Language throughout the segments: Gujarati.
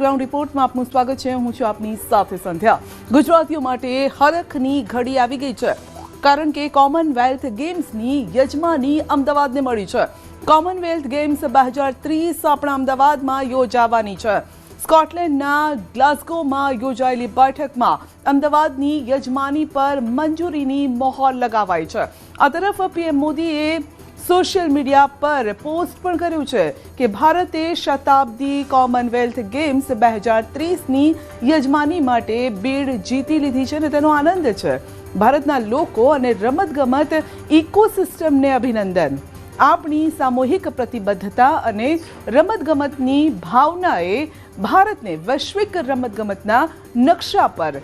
ગ્રાઉન્ડ રિપોર્ટમાં આપનું સ્વાગત છે। હું છું આપની સાથે સંધ્યા। ગુજરાતીઓ માટે હરખની ઘડી આવી ગઈ છે, કારણ કે કોમનવેલ્થ ગેમ્સની યજમાની અમદાવાદને મળી છે। કોમનવેલ્થ ગેમ્સ 2030 આપણા અમદાવાદમાં યોજાવાની છે। સ્કોટલેન્ડના ગ્લાસગોમાં યોજાયેલી બેઠકમાં અમદાવાદની યજમાની પર મંજૂરીની મહોર લગાવાઈ છે। આ તરફ પીએમ મોદીએ સોશિયલ મીડિયા પર પોસ્ટ પણ કર્યું છે કે ભારતે શતાબ્દી કોમનવેલ્થ ગેમ્સ 2030ની યજમાની માટે બીડ જીતી લીધી છે અને તેનો આનંદ છે। ભારતના લોકો અને રમતગમત ઇકોસિસ્ટમને અભિનંદન। આપણી સામૂહિક પ્રતિબદ્ધતા અને રમતગમતની ભાવનાએ ભારતને વૈશ્વિક રમતગમતના નકશા પર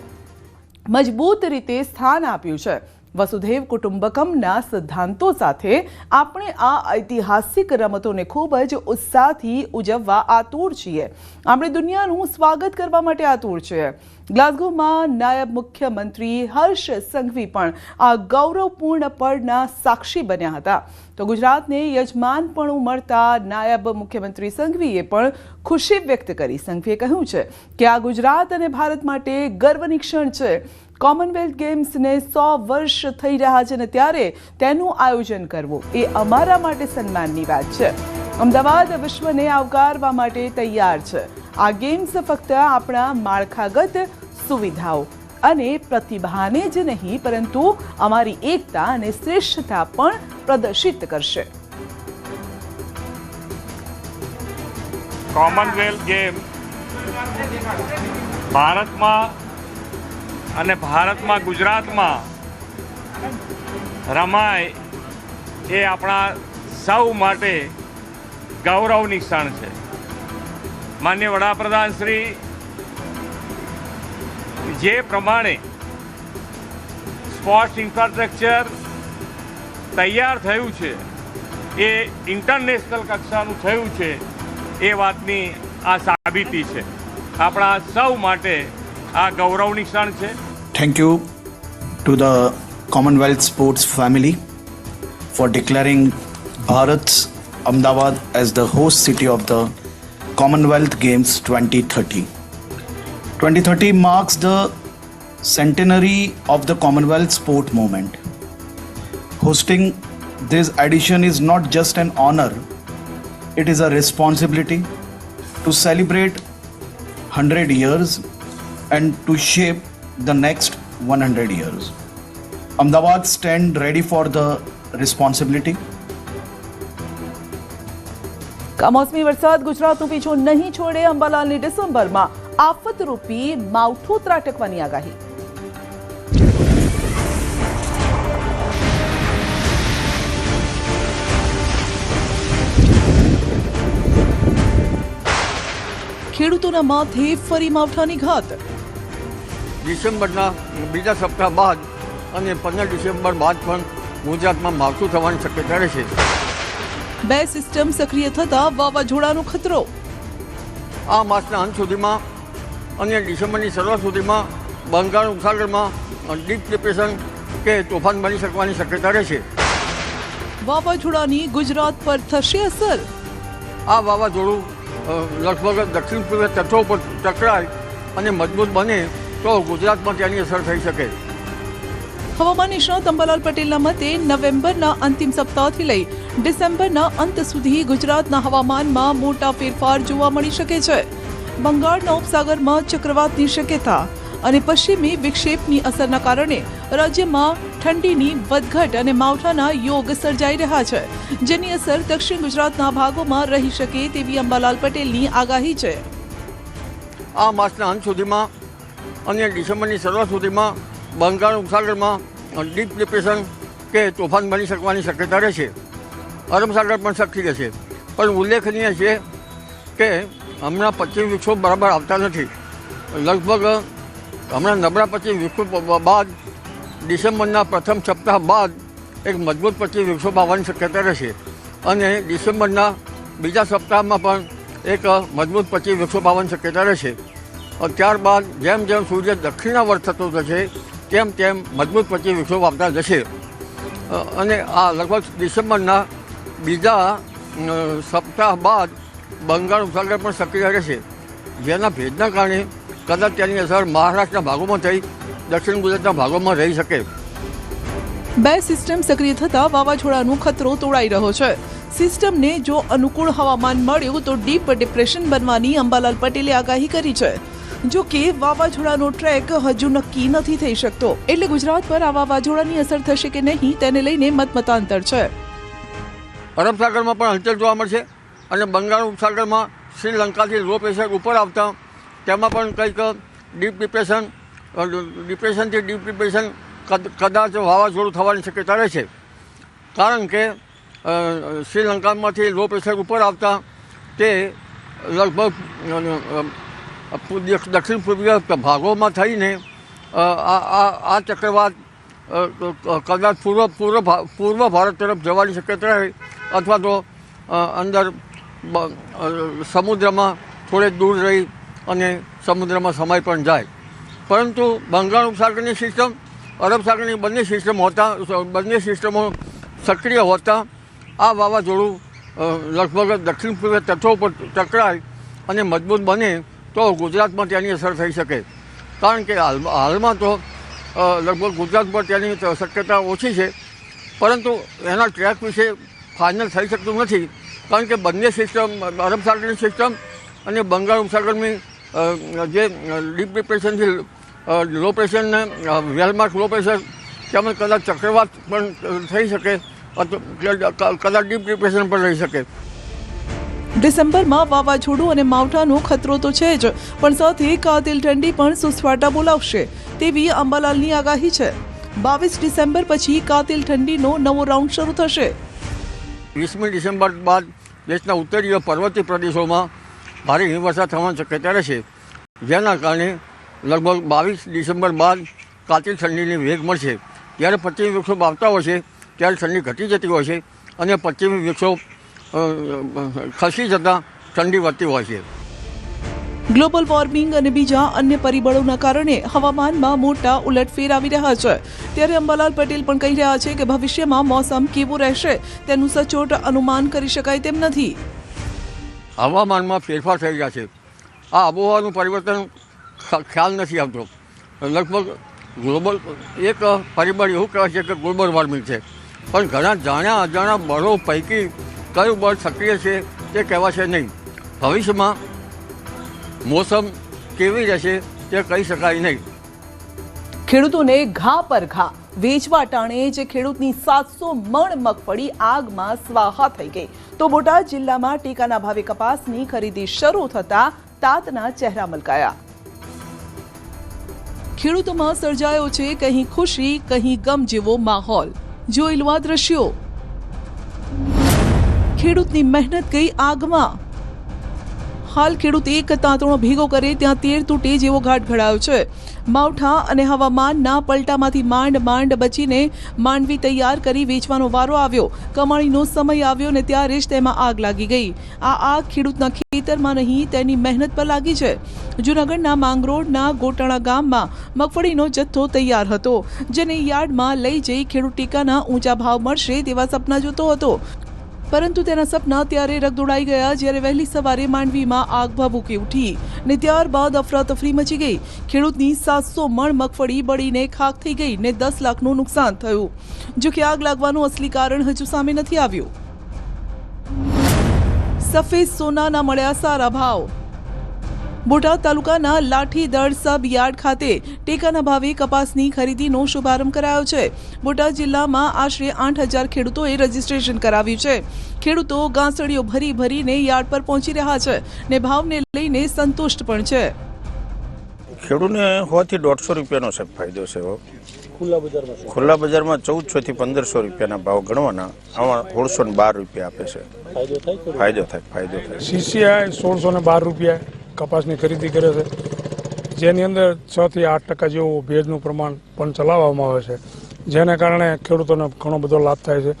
મજબૂત રીતે સ્થાન આપ્યું છે। વસુધૈવ કુટુંબકમના સિદ્ધાંતો સાથે આપણે આ ઐતિહાસિક રમતોને ખૂબ જ ઉત્સાહથી ઉજવવા આતુર છીએ। આપણે દુનિયાનું સ્વાગત કરવા માટે આતુર છીએ। ગ્લાસગોમાં નાયબ મુખ્યમંત્રી હર્ષ સંઘવી પણ આ ગૌરવપૂર્ણ પળના સાક્ષી બન્યા હતા। તો ગુજરાતને યજમાનપણું મળતા નાયબ મુખ્યમંત્રી સંઘવીએ પણ ખુશી વ્યક્ત કરી। સંઘવીએ કહ્યું છે કે આ ગુજરાત અને ભારત માટે ગર્વની ક્ષણ છે। કોમનવેલ્થ ગેમ્સને 100 વર્ષ થઈ રહ્યા છે અને ત્યારે તેનું આયોજન કરવું એ અમારા માટે સન્માનની વાત છે। અમદાવાદ વિશ્વને આવકારવા માટે તૈયાર છે। આ ગેમ્સ ફક્ત આપણા માળખાગત સુવિધાઓ અને પ્રતિભાને જ નહીં, પરંતુ અમારી એકતા અને શ્રેષ્ઠતા પણ પ્રદર્શિત કરશે। કોમનવેલ્થ ગેમ ભારતમાં અને ભારતમાં ગુજરાતમાં રમાય એ આપણા સૌ માટે ગૌરવની ક્ષણ છે। માનનીય વડાપ્રધાન શ્રી જે પ્રમાણે સ્પોર્ટ્સ ઇન્ફ્રાસ્ટ્રક્ચર તૈયાર થયું છે એ ઇન્ટરનેશનલ કક્ષાનું થયું છે એ વાતની આ સાબિતી છે। આપણા સૌ માટે આ ગૌરવની ક્ષણ છે। Thank you to the Commonwealth Sports family for declaring Bharat's Ahmedabad as the host city of the Commonwealth Games 2030. 2030 marks the centenary of the Commonwealth sport movement. Hosting this edition is not just an honor, it is a responsibility to celebrate 100 years and to shape the next 100 years. Ahmedabad stand ready for the responsibility. કમોસમી વરસાદ ગુજરાતનો પીછો નહીં છોડે। અંબાલાલની ડિસેમ્બરમાં આફતરૂપી માવઠું ત્રાટકવાની આગાહી। ખેડૂતોના માથે ફરી માવઠાની ઘાત। ડિસેમ્બરના બીજા સપ્તાહ બાદ અને 15 ડિસેમ્બર બાદ પણ ગુજરાતમાં માવઠું થવાની શક્યતા રહેશે। 2 સિસ્ટમ સક્રિય થતા વાવાઝોડાનો ખતરો। આ માસના અંત સુધીમાં અને ડિસેમ્બરની શરૂઆત સુધીમાં બંગાળ ઉપસાગરમાં ડીપ ડિપ્રેશન કે તોફાન બની શકવાની શક્યતા રહેશે। વાવાઝોડાની ગુજરાત પર થશે અસર। આ વાવાઝોડું લગભગ દક્ષિણ પૂર્વ તટો પર ટકરાય અને મજબૂત બને તો ગુજરાતમાં તેની અસર થઈ શકે। હવામાન નિષ્ણાત અંબાલાલ પટેલના મતે નવેમ્બરના અંતિમ સપ્તાહથી લઈ ડિસેમ્બરના અંત સુધી ગુજરાતના હવામાનમાં મોટા ફેરફાર જોવા મળી શકે છે। બંગાળના ઉપસાગરમાં ચક્રવાતની શક્યતા અને પશ્ચિમી વિક્ષેપની અસરના કારણે રાજ્યમાં ઠંડીની વધઘટ અને માવઠાના યોગ સર્જાઈ રહ્યા છે, જેની અસર દક્ષિણ ગુજરાતના ભાગોમાં રહી શકે તેવી અંબાલાલ પટેલની આગાહી છે। આ માસના અંત સુધીમાં અને ડિસેમ્બરની શરૂઆત સુધીમાં બંગાળ ઉપસાગરમાં ડીપ ડિપ્રેશન કે તોફાન બની શકવાની શક્યતા રહેશે। અરબ સાગર પણ સક્રિય રહેશે, પણ ઉલ્લેખનીય છે કે હમણાં પશ્ચિમ વિક્ષોભ બરાબર આવતા નથી। લગભગ હમણાં નબળા પશ્ચિમ વિક્ષોભ બાદ ડિસેમ્બરના પ્રથમ સપ્તાહ બાદ એક મજબૂત પશ્ચિમ વિક્ષોભ આવવાની શક્યતા રહેશે અને ડિસેમ્બરના બીજા સપ્તાહમાં પણ એક મજબૂત પશ્ચિમ વિક્ષોભ આવવાની શક્યતા રહેશે। ત્યારબાદ જેમ જેમ સૂર્ય દક્ષિણાવર્ત થતો જશે તેમ તેમ મજબૂત પશ્ચિમ વિક્ષોભ આવતા જશે અને આ લગભગ ડિસેમ્બરના બીજા સપ્તાહ બાદ બંગાળ ઉપસાગર પણ સક્રિય રહેશે। જેના ભેજના કારણે કદાચ તેની અસર મહારાષ્ટ્રના ભાગોમાં થઈ દક્ષિણ ગુજરાતના ભાગોમાં રહી શકે. બે સિસ્ટમ સક્રિય થતા વાવાઝોડાનો ખતરો તોડાઈ રહ્યો છે. સિસ્ટમને જો અનુકૂળ હવામાન મળ્યું તો ડીપ ડિપ્રેશન બનવાની અંબાલાલ પટેલે આગાહી કરી છે. જો કે વાવાઝોડાનો ટ્રેક હજુ નક્કી નથી થઈ શકતો, એટલે ગુજરાત પર આ વાવાઝોડાની અસર થશે કે નહીં તેને લઈને મતમતાંતર છે. અરબ સાગરમાં પણ હલચલ જોવા મળશે અને બંગાળ ઉપસાગરમાં શ્રીલંકાથી લો પ્રેશર ઉપર આવતા તેમાં પણ કંઈક ડિપ્રેશનથી ડીપ ડિપ્રેશન કદાચ વાવાઝોડું થવાની શક્યતા રહે છે. કારણ કે શ્રીલંકામાંથી લો પ્રેશર ઉપર આવતા તે લગભગ દક્ષિણ પૂર્વીય ભાગોમાં થઈને આ ચક્રવાત કદાચ પૂર્વ ભારત તરફ જવાની શક્યતા રહે અથવા તો અંદર સમુદ્રમાં થોડે દૂર રહી અને સમુદ્રમાં સમાઈ પણ જાય. પરંતુ બંગાળ ઉપસાગરની સિસ્ટમ અરબ સાગરની બંને સિસ્ટમો સક્રિય હોતા આ વાવાઝોડું લગભગ દક્ષિણ પૂર્વ તટો ઉપર ટકરાય અને મજબૂત બને તો ગુજરાતમાં તેની અસર થઈ શકે. કારણ કે હાલમાં તો લગભગ ગુજરાત પર તેની શક્યતા ઓછી છે, પરંતુ એના ટ્રેક વિશે ફાઇનલ થઈ શકતું નથી. કારણ કે બંને સિસ્ટમ અરબ સાગરની સિસ્ટમ અને બંગાળ ઉપસાગરની જે ડીપ ડિપ્રેશનથી લો પ્રેશરને વેલમાર્ક લો પ્રેશર તેમજ કદાચ ચક્રવાત પણ થઈ શકે, કદાચ ડીપ ડિપ્રેશન પણ રહી શકે. ડિસેમ્બરમાં વાવાઝોડું અને માવઠાનો ખતરો તો છે જ, પણ સાથે કાતિલ ઠંડી પણ સુસવાટા બોલાવશે તેવી અંબાલાલની આગાહી છે. 22 ડિસેમ્બર પછી કાતિલ ઠંડીનો નવો રાઉન્ડ શરૂ થશે. 20મી ડિસેમ્બર બાદ દેશના ઉત્તરીય પર્વતીય પ્રદેશોમાં ભારે હિમવર્ષા થવાની શક્યતા રહેશે, જેના કારણે લગભગ 22 ડિસેમ્બર બાદ કાતિલ ઠંડીની વેગ મળશે. જ્યારે પશ્ચિમી વૃક્ષો વાવતા હોય છે ત્યારે ઠંડી ઘટી જતી હોય છે અને પશ્ચિમી વૃક્ષો ખસી જતાં ઠંડી વધતી હોય છે. ગ્લોબલ વોર્મિંગ અને બીજા અન્ય પરિબળોના કારણે હવામાનમાં મોટા ઉલટફેર આવી રહ્યા છે. ત્યારે અંબાલાલ પટેલ પણ કહી રહ્યા છે કે ભવિષ્યમાં મોસમ કેવું રહેશે તેનું સચોટ અનુમાન કરી શકાય તેમ નથી. હવામાનમાં ફેરફાર થઈ રહ્યા છે. આ આબોહવાનું પરિવર્તન ખ્યાલ નથી આવતો. લગભગ ગ્લોબલ એક પરિબળ એવું કહેવાય છે કે ગ્લોબલ વોર્મિંગ છે, પણ ઘણા જાણ્યા અજાણ્યા બળો પૈકી કયું બળ સક્રિય છે તે કહેવાશે નહીં. ભવિષ્યમાં મોસમ કેવી રહેશે તે કહી શકાય નહીં. ખેડૂતોને ઘા પર ઘા વેચવા ટાણે જે ખેડૂતની 700 મણ મગફળી આગમાં સ્વાહા થઈ ગઈ, તો બોટાદ જિલ્લામાં ટેકાના ભાવે કપાસની ખરીદી શરૂ થતા તાતના ચહેરા મલકાયા. ખેડૂતોમાં સર્જાયો છે કહી ખુશી કહી ગમ જેવો માહોલ. જોઈ લો આ દ્રશ્યો. ખેડૂતની મહેનત ગઈ આગમાં. હાલ ખેડૂત એક તાંતણો ભેગો કરે ત્યાં 13 તૂટે જેવો ઘાટ ઘડાયો છે. માવઠા અને હવામાનના પલટામાંથી માંડ બચીને માંડવી તૈયાર કરી વેચવાનો વારો આવ્યો. કમાણીનો સમય આવ્યો ને ત્યારે જ તેમાં આગ લાગી ગઈ. આ આગ ખેડૂતના ખેતરમાં નહીં તેની મહેનત પર લાગી છે. જૂનાગઢના માંગરોળના ગોટાણા ગામમાં મગફળીનો જથ્થો તૈયાર હતો, જેને યાર્ડમાં લઈ જઈ ખેડૂત ટેકાના ઊંચા ભાવ મળશે તેવા સપના જોતો હતો. પરંતુ તેના સપના ત્યારે રગદોડાઈ ગયા જ્યારે વહેલી સવારે માંડવીમાં આગ ભભૂકી ઉઠી ને ત્યારબાદ અફરાતફરી મચી ગઈ. ખેડૂતની 700 મણ મગફળી બળીને ખાખ થઈ ગઈ ને 10 લાખનું નુકસાન થયું. જો કે આગ લાગવાનું અસલી કારણ હજુ સામે નથી આવ્યું. સફેદ સોનાના મળ્યા સારા ભાવ. બોટાદ તાલુકાના લાઠીદળ સબ યાર્ડ ખાતે ટેકાના ભાવે કપાસની ખરીદીનો શુભારંભ કરાયો છે. બોટાદ જિલ્લામાં આશરે 8000 ખેડૂતોએ રજીસ્ટ્રેશન કરાવ્યું છે. ખેડૂતો ગાંસડીઓ ભરીને યાર્ડ પર પહોંચી રહ્યા છે ને ભાવને લઈને સંતુષ્ટ પણ છે. ખેડૂતને 100 થી 150 રૂપિયાનો સાહેબ ફાયદો છે. ખુલ્લા બજારમાં 1400 થી 1500 રૂપિયાના ભાવ ગણવાના, આમાં 1612 રૂપિયા આપે છે. ફાયદો થાય. સીસીઆઈ 1612 રૂપિયા કપાસની ખરીદી કરે છે, જેની અંદર 6 થી 8% જેવું ભેજનું પ્રમાણ પણ ચલાવવામાં આવે છે, જેને કારણે ખેડૂતોને ઘણો બધો લાભ થાય છે.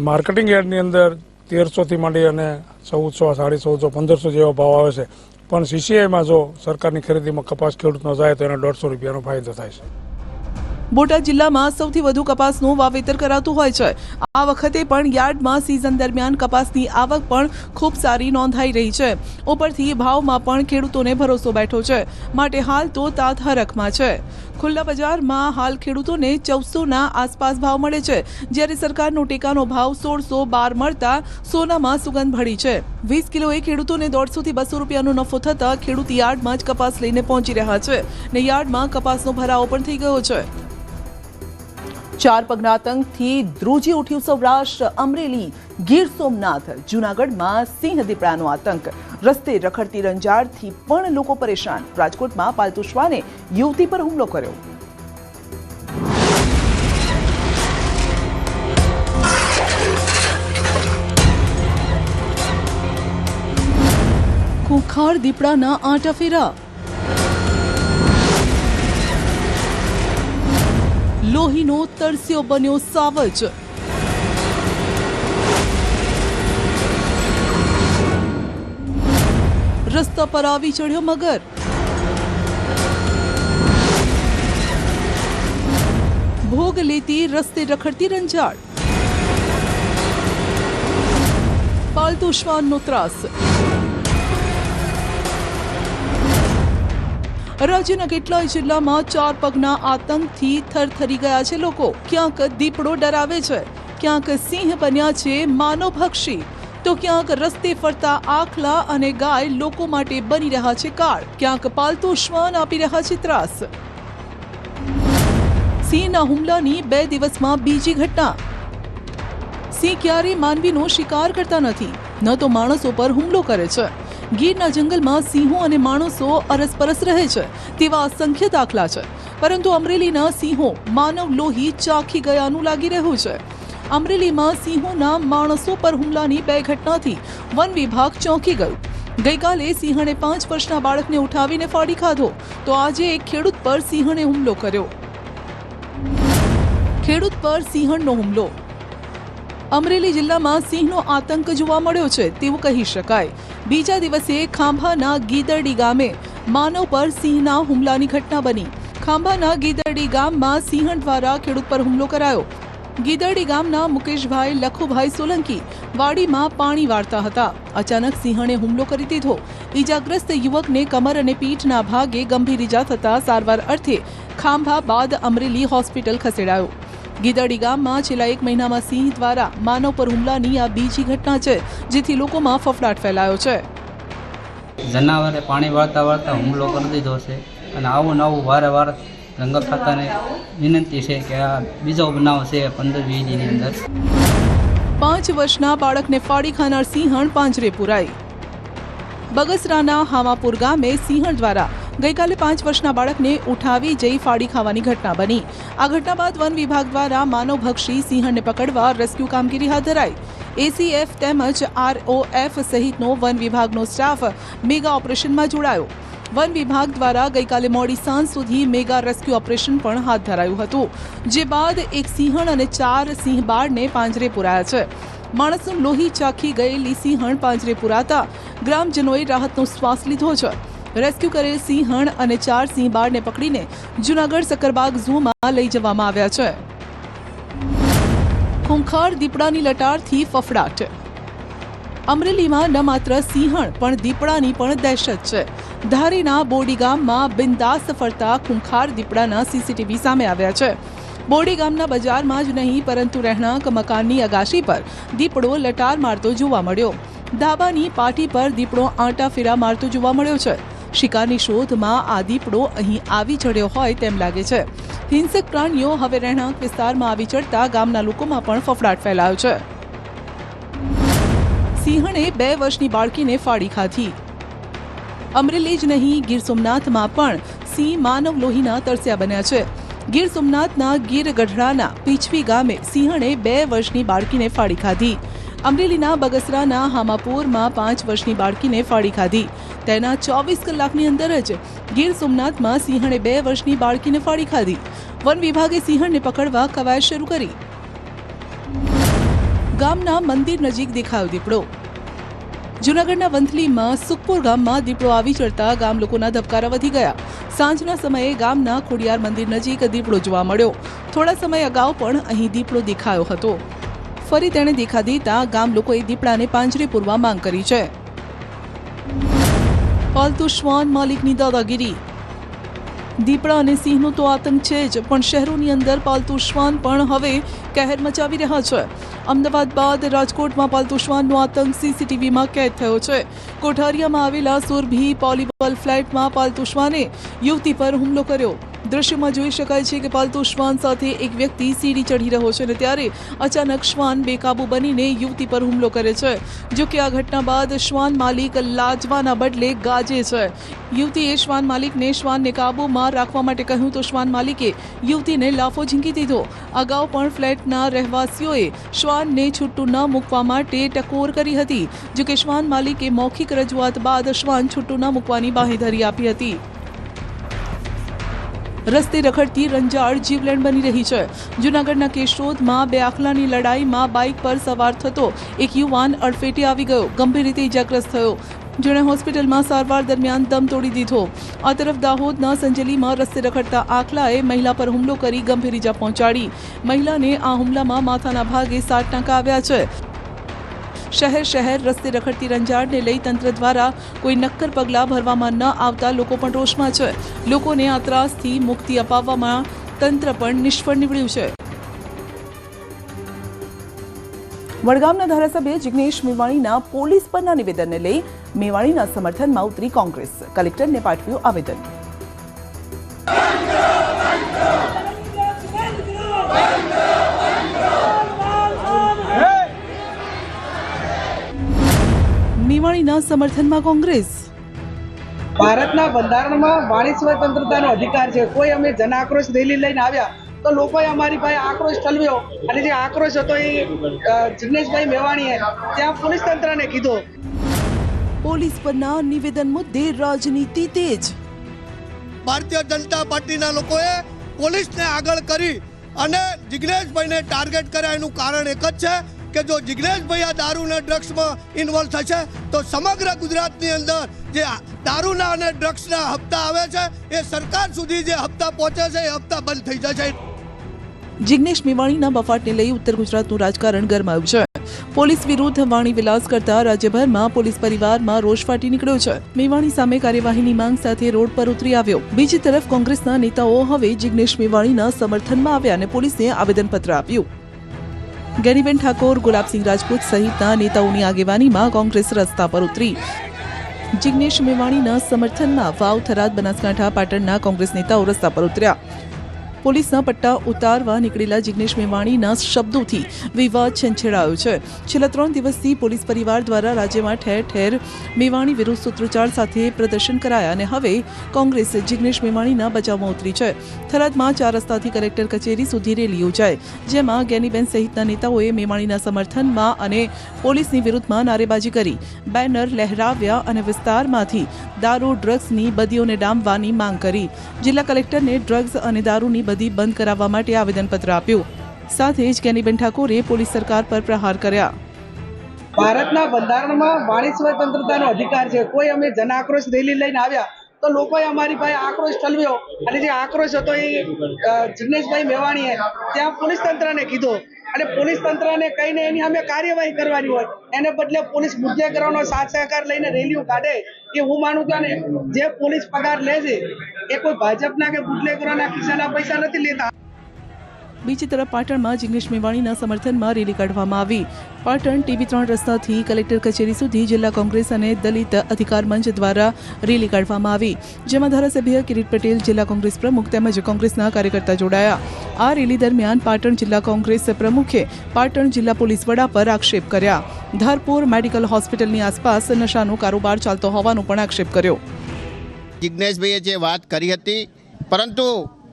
માર્કેટિંગ યાર્ડની અંદર 1300 થી માંડી અને 1400, 1450, 1500 જેવો ભાવ આવે છે, પણ સીસીઆઈમાં જો સરકારની ખરીદીમાં કપાસ ખેડૂતનો જાય તો એને 150 રૂપિયાનો ફાયદો થાય છે. બોટાદ જિલ્લામાં સૌથી વધુ કપાસનું વાવેતર કરાતું હોય છે. આ વખતે પણ યાર્ડમાં સિઝન દરમિયાન કપાસની આવક પણ ખૂબ સારી નોંધાઈ રહી છે. ઉપરથી ભાવમાં પણ ખેડૂતોને ભરોસો બેઠો છે, માટે હાલ તો તાત હરખમાં છે. ખુલ્લા બજારમાં હાલ ખેડૂતોને 1400ના આસપાસ ભાવ મળે છે, જ્યારે સરકારનો ટેકાનો ભાવ 1612 મળતા સોનામાં સુગંધ ભળી છે. 20 કિલોએ ખેડૂતોને 150 થી 200 રૂપિયાનો નફો થતા ખેડૂત યાર્ડમાં જ કપાસ લઈને પહોંચી રહ્યા છે ને યાર્ડમાં કપાસનો ભરાવો પણ થઈ ગયો છે. 4 પગના આતંકથી ધ્રુજી ઉઠ્યું સૌરાષ્ટ્ર. અમરેલી, ગીર સોમનાથ, જૂનાગઢમાં સિંહ દીપડાનો આતંક. રસ્તે રખડતી રંજાડથી પણ લોકો પરેશાન. રાજકોટમાં પાલતુ શ્વાને યુવતી પર હુમલો કર્યો. ખૂંખાર દીપડાના આંટા ફેરા. લોહીનો તરસ્યો બન્યો સાવજ. રસ્તા પર આવી ચડ્યો મગર. ભોગ લેતી રસ્તે રખડતી રંજાડ. પાલતુ શ્વાનનો ત્રાસ. રાજ્યના કેટલાય જિલ્લામાં 4 પગના આતંકથી થરથરી ગયા છે લોકો. ક્યાંક દીપડો ડરાવે છે, ક્યાંક સિંહ બન્યા છે માનવભક્ષી, તો ક્યાંક રસ્તે ફરતા આખલા અને ગાય લોકો માટે બની રહ્યા છે કાળ. ક્યાંક પાલતુ શ્વાન આપી રહ્યા છે ત્રાસ. સિંહના હુમલાની 2 દિવસમાં બીજી ઘટના. સિંહ ક્યારેય માનવીનો શિકાર કરતા નથી, ન તો માણસો પર હુમલો કરે છે. ગીરના જંગલમાં સિંહો અને માણસો અરસપરસ રહે છે તેવા અસંખ્ય દાખલા છે, પરંતુ અમરેલીના સિંહો માનવ લોહી ચાખી ગયાનું લાગી રહ્યું છે. અમરેલીમાં સિંહોના માણસો પર હુમલાની 2 ઘટનાથી વન વિભાગ ચોંકી ગયું. ગઈકાલે સિંહણે 5 વર્ષના બાળકને ઉઠાવીને ફાડી ખાધો, તો આજે એક ખેડૂત પર સિંહણે હુમલો કર્યો. ખેડૂત પર સિંહણનો હુમલો. અમરેલી જિલ્લામાં સિંહનો આતંક જોવા મળ્યો છે તેવું કહી શકાય. બીજા દિવસે ખાંભાના ગીદરડી ગામે માનવ પર સિંહના હુમલાની ઘટના બની. ખાંભાના ગીદરડી ગામમાં સિંહણ દ્વારા ખેડૂત પર હુમલો કરાયો. ગીદરડી ગામના મુકેશભાઈ લખુભાઈ સોલંકી વાડીમાં પાણી વાળતા હતા. અચાનક સિંહણે હુમલો કરી દીધો. ઈજાગ્રસ્ત યુવકને કમર અને પીઠના ભાગે ગંભીર ઈજા થતા સારવાર અર્થે ખાંભા બાદ અમરેલી હોસ્પિટલ ખસેડાયો. ગીદરડી ગામમાં છેલ્લા 1 મહિનામાં સિંહ દ્વારા માનવ પર હુમલાની આ બીજી ઘટના છે, જેથી લોકોમાં ફફડાટ ફેલાયો છે. જનાવરે પાણી વાળતા વાળતા હુમલો કરી દીધો છે અને આવું નવું વારે વાર જંગલ ખાતાને વિનંતી છે કે આ બીજો બનાવ છે 15-20 દિનની અંદર. 5 વર્ષના બાળકને ફાડી ખાનાર સિંહણ પાંજરે પુરાઈ. બગસરાના હામાપુર ગામે સિંહણ દ્વારા ગઈકાલે 5 વર્ષના બાળકને ઉઠાવી જઈ ફાડી ખાવાની ઘટના બની. આ ઘટના બાદ વન વિભાગ દ્વારા માનવભક્ષી સિંહણને પકડવા રેસ્ક્યુ કામગીરી હાથ ધરાઈ. એસીએફ તેમજ આરઓએફ સહિતનો વન વિભાગનો સ્ટાફ મેગા ઓપરેશનમાં જોડાયો. વન વિભાગ દ્વારા ગઈકાલે મોડી સાંજ સુધી મેગા રેસ્ક્યુ ઓપરેશન પણ હાથ ધરાયું હતું, જે બાદ એક સિંહણ અને 4 સિંહ બાળને પાંજરે પુરાયા છે. માણસનું લોહી ચાખી ગયેલી સિંહણ પાંજરે પુરાતા ગ્રામજનોએ રાહતનો શ્વાસ લીધો છે. રેસ્ક્યુ કરેલ સિંહણ અને 4 સિંહ બાળને પકડીને જૂનાગઢ સક્કરબાગ ઝૂમાં લઈ જવામાં આવ્યા છે. ખૂંખાર દીપડાની લટારથી ફફડાટ. અમરેલીમાં ન માત્ર સિંહણ પણ દીપડાની પણ દહેશત છે. ધારીના બોડી ગામમાં બિંદાસ ફરતા ખૂંખાર દીપડાના સીસીટીવી સામે આવ્યા છે. બોડી ગામના બજારમાં જ નહીં પરંતુ રહેણાંક મકાનની અગાશી પર દીપડો લટાર મારતો જોવા મળ્યો. ધાબાની પાટી પર દીપડો આંટા ફેરા મારતો જોવા મળ્યો છે. શિકારની શોધમાં આ દીપડો અહીં આવી ચડ્યો હોય તેમ લાગે છે. હિંસક પ્રાણીઓ હવે રહેણાંક વિસ્તારમાં આવી ચડતા ગામના લોકોમાં પણ ફફડાટ ફેલાયો છે. સિંહણે 2 વર્ષની બાળકીને ફાડી ખાધી. અમરેલી જ નહીં, ગીર સોમનાથમાં પણ સિંહ માનવ લોહીના તરસ્યા બન્યા છે. ગીર સોમનાથના ગીર ગઢડાના પીછવી ગામે સિંહણે 2 વર્ષની બાળકીને ફાડી ખાધી. અમરેલીના બગસરાના હામાપુરમાં 5 વર્ષની બાળકીને ફાડી ખાધી. તેના 24 કલાકની અંદર જ ગીર સોમનાથમાં સિંહણે 2 વર્ષની બાળકીને ફાડી ખાધી. વન વિભાગે સિંહણને પકડવા કવાયત શરૂ કરી. ગામના મંદિર નજીક દેખાયો દીપડો. જૂનાગઢના વંથલીમાં સુખપુર ગામમાં દીપડો આવી ચડતા ગામ લોકોના ધબકારા વધી ગયા. સાંજના સમયે ગામના ખોડિયાર મંદિર નજીક દીપડો જોવા મળ્યો. થોડા સમય અગાઉ પણ અહીં દીપડો દેખાયો હતો. ફરી તેણે દેખા દેતા ગામ લોકોએ દીપડાને પાંજરે પૂરવા માંગ કરી છે. પાલતુ શ્વાન માલિકની દાદાગીરી. દીપડા અને સિંહનો તો આતંક છે જ, પણ શહેરોની અંદર પાલતુ શ્વાન પણ હવે કહેર મચાવી રહ્યા છે. અમદાવાદ બાદ રાજકોટમાં પાલતુ શ્વાનનો આતંક સીસીટીવીમાં કેદ થયો છે. કોઠારિયામાં આવેલા સુરભી પોલીવોલ ફ્લેટમાં પાલતુ શ્વાને યુવતી પર હુમલો કર્યો. દ્રશ્યમાં જોઈ શકાય છે કે પાલતુ શ્વાન સાથે એક વ્યક્તિ સીડી ચઢી રહ્યો છે અને ત્યારે અચાનક શ્વાન બેકાબુ બનીને યુવતી પર હુમલો કરે છે. જો કે આ ઘટના બાદ શ્વાન માલિક લાજવાના બદલે ગાજે છે. યુવતીએ શ્વાન માલિકને શ્વાનને કાબૂમાં રાખવા માટે કહ્યું તો શ્વાન માલિકે યુવતીને લાફો ઝીંકી દીધો. અગાઉ પણ ફ્લેટના રહેવાસીઓએ શ્વાનને છૂટું ન મૂકવા માટે ટકોર કરી હતી. જો કે શ્વાન માલિકે મૌખિક રજૂઆત બાદ શ્વાન છૂટું ન મૂકવાની બાંહેધરી આપી હતી. રસ્તે રખડતી રંજાડ જીવલેણ બની રહી છે. જૂનાગઢના કેશોદમાં બે આખલાની લડાઈમાં બાઇક પર સવાર થતો એક યુવાન અડફેટે આવી ગયો. ગંભીર રીતે ઇજાગ્રસ્ત થયો, જેણે હોસ્પિટલમાં સારવાર દરમિયાન દમ તોડી દીધો. આ તરફ દાહોદના સંજેલીમાં રસ્તે રખડતા આખલાએ મહિલા પર હુમલો કરી ગંભીર ઇજા પહોંચાડી. મહિલાને આ હુમલામાં માથાના ભાગે 7 ટાંકા આવ્યા છે. શહેર રસ્તે રખડતી રંજાડને લઈ તંત્ર દ્વારા કોઈ નક્કર પગલાં ભરવામાં ન આવતા લોકો પણ રોષમાં છે. લોકોને આ ત્રાસથી મુક્તિ અપાવવામાં તંત્ર પણ નિષ્ફળ નીવડ્યું છે. વડગામના ધારાસભ્ય જિગ્નેશ મેવાણીના પોલીસ પરના નિવેદનને લઈ મેવાણીના સમર્થનમાં ઉતરી કોંગ્રેસ. કલેક્ટરને પાઠવ્યું આવેદન. મેવાણીના સમર્થનમાં કોંગ્રેસ. ભારતના બંધારણમાં વાણી સ્વતંત્રતાનો અધિકાર છે. કોઈ અમે જન આક્રોશ રેલી લઈને આવ્યા તો લોકોએ અમારી પાસે આક્રોશ ઠલવ્યો અને જે આક્રોશ હતો એ જિગ્નેશભાઈ મેવાણીએ ત્યાં પોલીસ તંત્રને કીધો. પોલીસ પરના નિવેદન મુદ્દે રાજનીતિ તેજ. ભારતીય જનતા પાર્ટીના લોકોએ પોલીસને આગળ કરી અને જિગ્નેશભાઈને ટાર્ગેટ કર્યા. એનું કારણ એક જ છે કે જો જિગ્નેશભાઈ આ દારૂના ડ્રગ્સમાં ઇન્વોલ્વ થશે તો સમગ્ર ગુજરાતની અંદર જે દારૂના અને ડ્રગ્સના હપ્તા આવે છે એ સરકાર સુધી જે હપ્તા પહોંચે છે એ હપ્તા બંધ થઈ જશે. જિગ્નેશ મેવાણીના બફાટને લઈ ઉત્તર ગુજરાતનું રાજકારણ ગરમાયું છે. પોલીસ વિરુદ્ધ વાણી વિલાસ કરતા રાજ્યભરમાં પોલીસ પરિવારમાં રોષ ફાટી નીકળ્યો છે. મેવાણી સામે કાર્યવાહીની માંગ સાથે રોડ પર ઉતરી આવ્યો. બીજી તરફ કોંગ્રેસના નેતાઓ હવે જિગ્નેશ મેવાણીના સમર્થનમાં આવ્યા અને પોલીસને આવેદનપત્ર આપ્યું. ગેનીબેન ઠાકોર, ગુલાબસિંહ રાજપૂત સહિતના નેતાઓની આગેવાનીમાં કોંગ્રેસ રસ્તા પર ઉતરી. જિગ્નેશ મેવાણીના સમર્થનમાં વાવ, થરાદ, બનાસકાંઠા, પાટણના કોંગ્રેસ નેતાઓ રસ્તા પર ઉતર્યા. પોલીસના પટ્ટા ઉતારવા નીકળેલા જિગ્નેશ મેવાણીના શબ્દોથી વિવાદ છંછેડાયો છે. છેલ્લા 3 દિવસથી પોલીસ પરિવાર દ્વારા રાજ્યમાં ઠેર ઠેર મેવાણી વિરુદ્ધ સૂત્રોચ્ચાર સાથે પ્રદર્શન કરાયા અને હવે કોંગ્રેસ જિગ્નેશ મેવાણીના બચાવમાં ઉતરી છે. થરાદમાં 4 રસ્તાથી કલેક્ટર કચેરી સુધી રેલી યોજાઈ, જેમાં ગેનીબેન સહિતના નેતાઓએ મેવાણીના સમર્થનમાં અને પોલીસની વિરુદ્ધમાં નારેબાજી કરી, બેનર લહેરાવ્યા અને વિસ્તારમાંથી દારૂ, ડ્રગ્સની બદીઓને ડામવાની માંગ કરી. જિલ્લા કલેક્ટરને ડ્રગ્સ અને દારૂની બદી બંધ કરાવવા માટે આવેદનપત્ર આપ્યું. સાથે જ ગેનીબેન ઠાકોરે પોલીસ સરકાર પર પ્રહાર કર્યા. ભારતના બંધારણમાં વાણી સ્વતંત્રતાનો અધિકાર છે. કોઈ અમે જન આક્રોશ રેલી લઈને આવ્યા તો લોકોએ અમારી પાસે આક્રોશ ઠલવ્યો અને જે આક્રોશ હતો એ જિગ્નેશભાઈ મેવાણીએ ત્યાં પોલીસ તંત્રને કીધો અને પોલીસ તંત્રને કહીને એની અમે કાર્યવાહી કરવાની હોય, એને બદલે પોલીસ બુદ્ધિકરણનો સાથ સહકાર લઈને રેલીઓ કાઢે એ હું માનું છું. ને જે પોલીસ પગાર લે છે એ કોઈ ભાજપના કે બુદ્ધિકરણના ખિસ્સાના પૈસા નથી લેતા. બીજી તરફ પાટણમાં જિગ્નેશ મેવાણીના સમર્થનમાં રેલી કાઢવામાં આવી. પાટણ TB3 રસ્તાથી કલેક્ટર કચેરી સુધી જિલ્લા કોંગ્રેસ અને દલિત અધિકાર મંચ દ્વારા રેલી કાઢવામાં આવી, જેમાં ધારાસભ્ય કિરીટ પટેલ, જિલ્લા કોંગ્રેસ પ્રમુખ તેમજ કોંગ્રેસના કાર્યકર્તા જોડાયા. આ રેલી દરમિયાન પાટણ જિલ્લા કોંગ્રેસ પ્રમુખે પાટણ જિલ્લા પોલીસ વડા પર આક્ષેપ કર્યા. ધારપુર મેડિકલ હોસ્પિટલની આસપાસ નશાનો કારોબાર ચાલતો હોવાનો પણ આક્ષેપ કર્યો. જિગ્નેશભાઈએ જે વાત કરી હતી, પરંતુ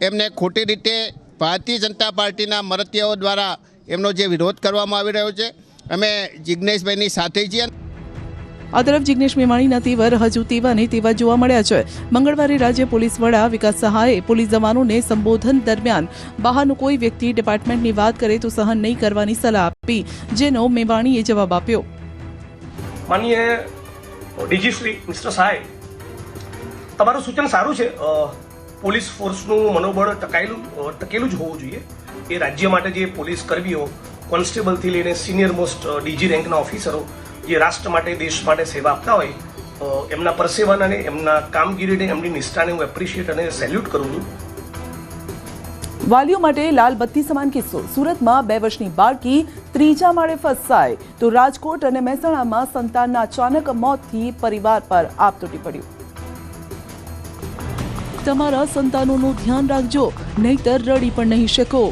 એમને ખોટી રીતે ભારતીય જનતા પાર્ટીના મરતિયાઓ દ્વારા એમનો જે વિરોધ કરવામાં આવી રહ્યો છે, અમે જિગ્નેશભાઈની સાથે છીએ. આ તરફ જિગ્નેશ મેવાણીના તેવર હજુ તેવા ને તેવા જોવા મળ્યા છે. મંગળવારે રાજ્ય પોલીસ વડા વિકાસ સહાયે પોલીસ જવાનોને સંબોધન દરમિયાન બહારનો કોઈ વ્યક્તિ ડિપાર્ટમેન્ટની વાત કરે તો સહન નહીં કરવાની સલાહ આપી, જેનો મેવાણીએ જવાબ આપ્યો. માનીએ ડીજીશ્રી મિસ્ટર સહાય, તમારું સૂચન સારું છે. પોલીસ ફોર્સનું મનોબળ ટકેલું જ હોવું જોઈએ. એ રાજ્ય માટે જે પોલીસ કર્મીઓ, કોન્સ્ટેબલથી લઈને સિનિયર મોસ્ટ ડીજી રેન્કના ઓફિસરો જે રાષ્ટ્ર માટે, દેશ માટે સેવા આપતા હોય, એમના પરસેવાને અને એમના કામગીરીને, એમની નિષ્ઠાને હું એપ્રિશિએટ અને સેલ્યુટ કરું છું. વાલીઓ માટે લાલ બત્તી સમાન કિસ્સો. સુરતમાં 2 વર્ષની બાળકી 3જા માળે ફસાઈ તો રાજકોટ અને મહેસાણામાં સંતાનના અચાનક મોતથી પરિવાર પર આપ તૂટી પડ્યું. તમારા સંતાનોનું ધ્યાન રાખજો, નહીતર રડી પણ નહીં શકો.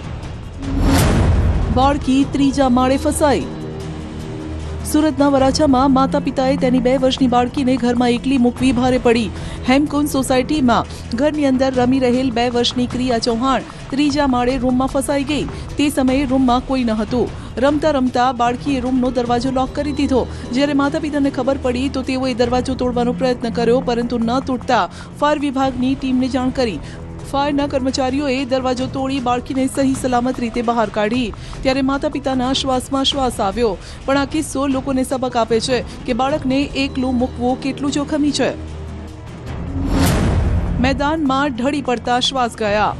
બાળકી 3જા માળે ફસાઈ. સુરતના વરાછામાં માતા પિતાએ તેની 2 વર્ષની બાળકીને ઘરમાં એકલી મૂકવી ભારે પડી. હેમકુંજ સોસાયટીમાં ઘરની અંદર રમી રહેલ 2 વર્ષની ક્રિયા ચૌહાણ 3જા માળે રૂમમાં ફસાઈ ગઈ. તે સમયે રૂમમાં કોઈ ન હતું. રમતા રમતા બાળકીએ રૂમનો દરવાજો લોક કરી દીધો. જ્યારે માતા પિતાને ખબર પડી તો તેઓએ દરવાજો તોડવાનો પ્રયત્ન કર્યો, પરંતુ ન તૂટતા ફાયર વિભાગની ટીમને જાણ કરી. ફાયરના કર્મચારીઓએ દરવાજો તોડી બાળકીને સહી સલામત રીતે બહાર કાઢી. ત્યારે માતા પિતાના શ્વાસમાં શ્વાસ આવ્યો. પણ આ કિસ્સો લોકોને સબક આપે છે કે બાળકને એકલું મૂકવું કેટલું જોખમી છે. મેદાનમાં ઢળી પડતા શ્વાસ ગયા.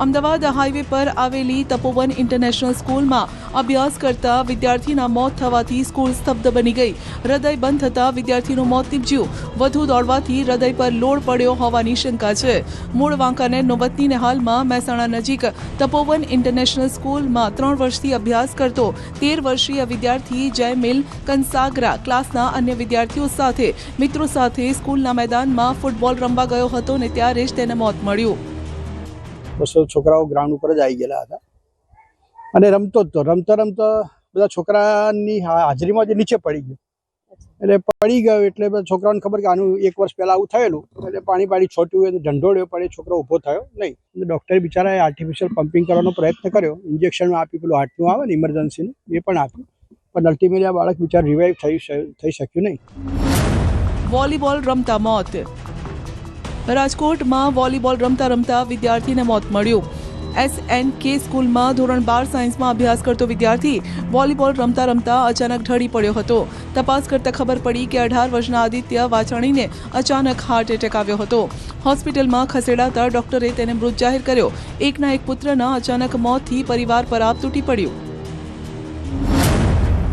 અમદાવાદ હાઈવે પર આવેલી તપોવન ઇન્ટરનેશનલ સ્કૂલમાં અભ્યાસ કરતા વિદ્યાર્થીના મોત થવાથી સ્કૂલ સ્તબ્ધ બની ગઈ. હૃદય બંધ થતા વિદ્યાર્થીનું મોત નીપજ્યું. વધુ દોડવાથી હૃદય પર લોડ પડ્યો હોવાની શંકા છે. મૂળ વાંકાનેરનો વતનીને હાલમાં મહેસાણા નજીક તપોવન ઇન્ટરનેશનલ સ્કૂલમાં 3 વર્ષથી અભ્યાસ કરતો 13 વર્ષીય વિદ્યાર્થી જયમિલ કંસાગરા ક્લાસના અન્ય વિદ્યાર્થીઓ સાથે મિત્રો સાથે સ્કૂલના મેદાનમાં ફૂટબોલ રમવા ગયો હતો ને ત્યારે જ તેને મોત મળ્યું. બસો છોકરાઓ ગ્રાઉન્ડ ઉપર જ આવી ગયેલા હતા અને રમતો જ તો રમતા બધા છોકરાની હાજરીમાં જે નીચે પડી ગયો. એટલે પડી ગયો એટલે બધા છોકરાઓને ખબર કે આનું 1 વર્ષ પહેલા આવું થયેલું, એટલે પાણી છોટ્યું, ઢંઢોળ્યો, પણ એ છોકરો ઊભો થયો નહીં. ડૉક્ટરે બિચારાએ આર્ટિફિશિયલ પમ્પિંગ કરવાનો પ્રયત્ન કર્યો, ઇન્જેક્શન આપ્યું, પેલું હાર્ટનું આવે ને ઇમરજન્સીનું, એ પણ આપ્યું, પણ અલ્ટિમેટલી આ બાળક બિચાર રિવાઇવ થઈ શક્યું નહીં. વોલીબોલ રમતા મોત. રાજકોટમાં વોલીબોલ રમતા રમતા વિદ્યાર્થીને મોત મળ્યું. SNK સ્કૂલમાં ધોરણ 12 સાયન્સમાં અભ્યાસ કરતો વિદ્યાર્થી વોલીબોલ રમતા રમતા અચાનક ઢળી પડ્યો હતો. તપાસ કરતા ખબર પડી કે 18 વર્ષના આદિત્ય વાછાણીને અચાનક હાર્ટ એટેક આવ્યો હતો. હોસ્પિટલમાં ખસેડાતા ડોક્ટરે તેને મૃત જાહેર કર્યો. એકના એક પુત્રના અચાનક મોતથી પરિવાર પર આપ તૂટી પડ્યું.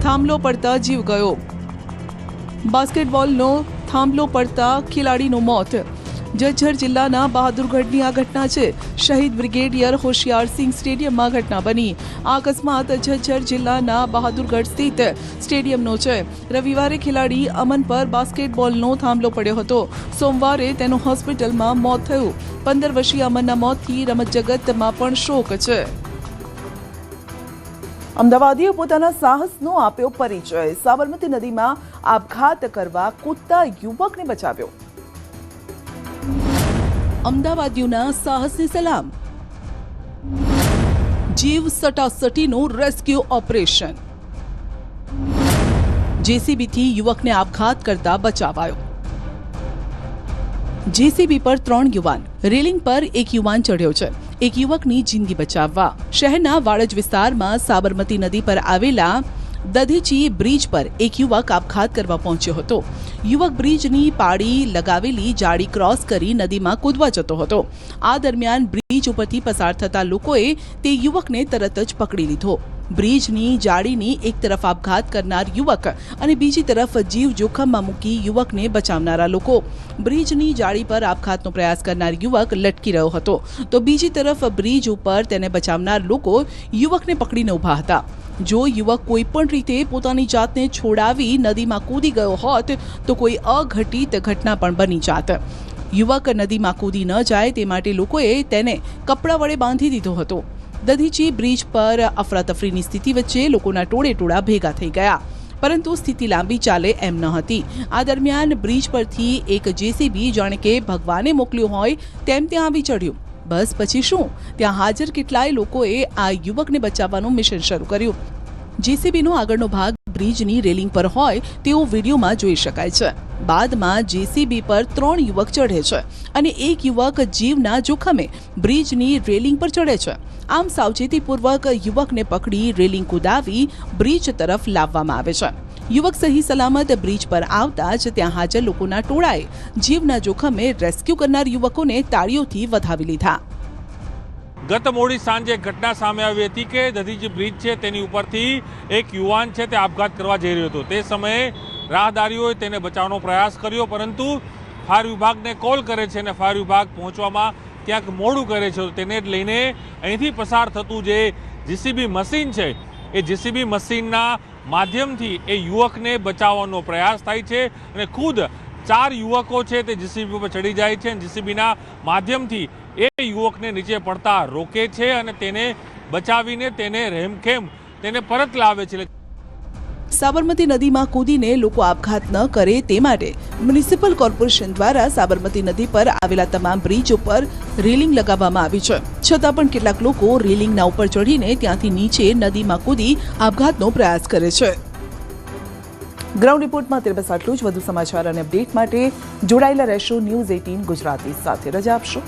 થાંભલો પડતા જીવ ગયો. બાસ્કેટબોલનો થાંભલો પડતા ખેલાડીનું મોત. જજ્જર જિલ્લાના બહાદુરગઢની આ ઘટના છે. શહીદ બ્રિગેડિયર હોશિયારસિંહ સ્ટેડિયમમાં ઘટના બની. આ અકસ્માત જજ્જર જિલ્લાના બહાદુરગઢ સ્થિત સ્ટેડિયમનો છે. રવિવારે ખેલાડી અમન પર બાસ્કેટબોલનો થાંભલો પડ્યો હતો. સોમવારે તેનું હોસ્પિટલમાં મોત થયું. 15 વર્ષીય અમનના મોતથી રમત જગતમાં પણ શોક છે. અમદાવાદીએ પોતાના સાહસનો આપ્યો પરિચય. સાબરમતી નદીમાં આપઘાત કરવા કૂદતા યુવકને બચાવ્યો. અમદાવાદીઓના સાહસને સલામ. જીવ સટાસટીનું રેસ્ક્યુ ઓપરેશન. જેસીબીથી યુવકને આપઘાત કરતા બચાવાયો. જેસીબી પર 3 યુવાન, રેલિંગ પર એક યુવાન ચડ્યો છે. એક યુવકની જિંદગી બચાવવા શહેરના વાડજ વિસ્તારમાં સાબરમતી નદી પર આવેલા દધીચી બ્રિજ પર એક યુવક આપઘાત કરવા પહોંચ્યો હતો. યુવક બ્રિજની પાળી લગાવેલી જાળી ક્રોસ કરી નદીમાં કૂદવા જતો હતો. આ દરમિયાન બ્રિજ ઉપરથી પસાર થતા લોકોએ તે યુવકને તરત જ પકડી લીધો. બ્રિજની જાળીની એક તરફ આપઘાત કરનાર યુવક અને બીજી તરફ જીવ જોખમમાં મૂકી યુવકને બચાવનારા લોકો. બ્રિજની જાળી પર આપઘાતનો પ્રયાસ કરનાર યુવક લટકી રહ્યો હતો, તો બીજી તરફ બ્રિજ ઉપર તેને બચાવનાર લોકો યુવકને પકડીને ઊભા હતા. જો યુવક કોઈ પણ રીતે પોતાની જાતને છોડાવી નદીમાં કૂદી ગયો હોત તો કોઈ અઘટિત ઘટના પણ બની જાત. યુવક નદીમાં કૂદી ન જાય તે માટે લોકોએ તેને કપડા વડે બાંધી દીધો હતો. દધીચી બ્રિજ પર અફરાતફરીની સ્થિતિ વચ્ચે લોકોના ટોળે ભેગા થઈ ગયા, પરંતુ સ્થિતિ લાંબી ચાલે એમ ન હતી. આ દરમિયાન બ્રિજ પરથી એક જેસીબી જાણે કે ભગવાને મોકલ્યું હોય તેમ ત્યાં આવી ચડ્યું. બસ પછી શું, ત્યાં હાજર કેટલાય લોકોએ આ યુવકને બચાવવાનું મિશન શરૂ કર્યું. જેસીબીનો આગળનો ભાગ બ્રિજની રેલિંગ પર હોય તેવો વિડીયોમાં જોઈ શકાય છે. બાદમાં જેસીબી પર 3 યુવક ચઢે છે અને એક યુવક જીવના જોખમે બ્રિજની રેલિંગ પર ચડે છે. આમ સાવચેતીપૂર્વક યુવકને પકડી રેલિંગ કુદાવી બ્રિજ તરફ લાવવામાં આવે છે. યુવક સહી સલામત બ્રિજ પર આવતા જ ત્યાં હાજર લોકોના ટોળાએ જીવના જોખમે રેસ્ક્યુ કરનાર યુવકોને તાળીઓથી વધાવી લીધા. ગત મોડી સાંજે ઘટના સામે આવી હતી કે દધીજી બ્રિજ છે તેની ઉપરથી એક યુવાન છે તે આપઘાત કરવા જઈ રહ્યો હતો. તે સમયે રાહદારીઓએ તેને બચાવવાનો પ્રયાસ કર્યો, પરંતુ ફાયર વિભાગને કોલ કરે છે અને ફાયર વિભાગ પહોંચવામાં ક્યાંક મોડું કરે છે. તેને લઈને અહીંથી પસાર થતું જે જીસીબી મશીન છે એ જીસીબી મશીનના માધ્યમથી એ યુવકને બચાવવાનો પ્રયાસ થાય છે અને ખુદ 4 યુવકો છે તે જીસીબી પર ચડી જાય છે અને જીસીબીના માધ્યમથી એ યુવકને નીચે પડતા રોકે છે અને તેને બચાવીને તેને રહેમખેમ તેને પરત લાવે છે. સાબરમતી નદીમાં કૂદીને લોકો આપઘાત ન કરે તે માટે મ્યુનિસિપલ કોર્પોરેશન દ્વારા સાબરમતી નદી પર આવેલા તમામ બ્રિજ ઉપર રેલિંગ લગાવવામાં આવી છે. છતાં પણ કેટલાક લોકો રેલિંગના ઉપર ચડીને ત્યાંથી નીચે નદીમાં કૂદી આપઘાતનો પ્રયાસ કરે છે. ગ્રાઉન્ડ રિપોર્ટમાં તે બસ આટલું જ. વધુ સમાચાર અને અપડેટ માટે જોડાયેલા રહેશો ન્યૂઝ 18 ગુજરાતી સાથે. રજા આપશો.